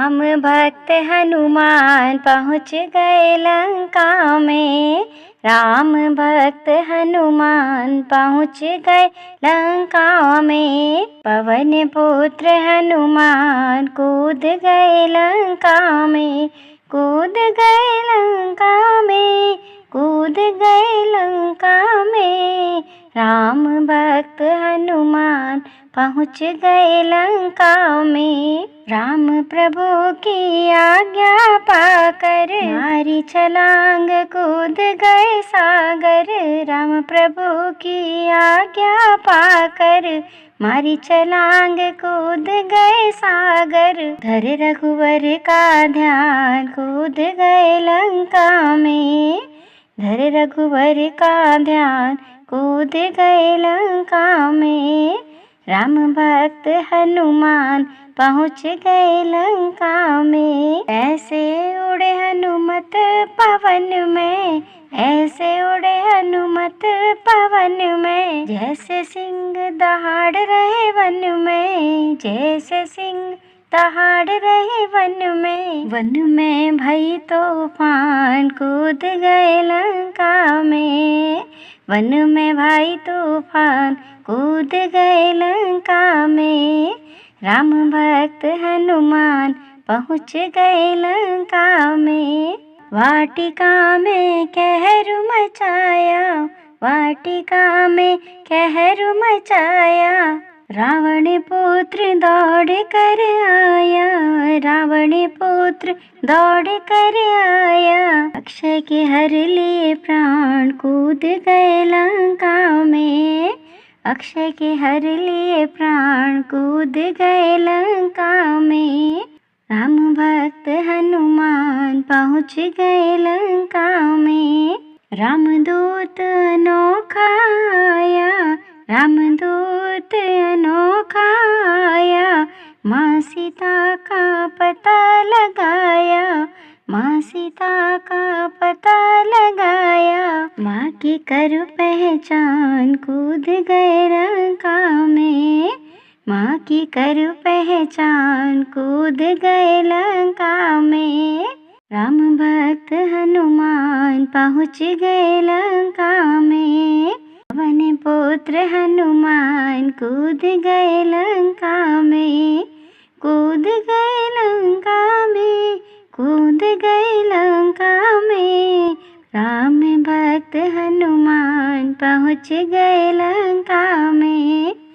राम भक्त हनुमान पहुँच गए लंका में। राम भक्त हनुमान पहुँच गए लंका में। पवन पुत्र हनुमान कूद गए लंका में। कूद गए लंका में। कूद गए लंका में। राम भक्त हनुमान पहुँच गए लंका में। राम प्रभु की आज्ञा पाकर मारी छलांग कूद गए सागर। राम प्रभु की आज्ञा पाकर मारी छलांग कूद गए सागर। धर रघुवर का ध्यान कूद गए लंका में। धर रघुवर का ध्यान कूद गए लंका में। राम भक्त हनुमान पहुँच गए लंका में। ऐसे उड़े हनुमत पवन में। ऐसे उड़े हनुमत पवन में। जैसे सिंह दहाड़ रहे वन में। जैसे सिंह दहाड़ रहे वन में। वन में भई तूफान कूद गए लंका में। वन में भाई तूफान कूद गए लंका में। राम भक्त हनुमान पहुँच गए लंका में। वाटिका में कहर मचाया। वाटिका में कहर मचाया। रावण पुत्र दौड़ कर आया। रावण पुत्र दौड़ कर आया। अक्षय के हर लिए प्राण कूद गए लंका में। अक्षय के हर लिए प्राण कूद गए लंका में। राम भक्त हनुमान पहुँच गए लंका में। रामदूत अनोखा आया। रामदूत अनोखा आया। माँ सीता का पता लगाया। माँ सीता का पता लगाया। माँ की कर पहचान कूद गए लंका में। माँ की कर पहचान कूद गए लंका में। राम भक्त हनुमान पहुँच गए लंका में। पवन पुत्र हनुमान कूद गए लंका में। कूद गए लंका में। कूद गए लंका में। राम भक्त हनुमान पहुँच गए लंका में।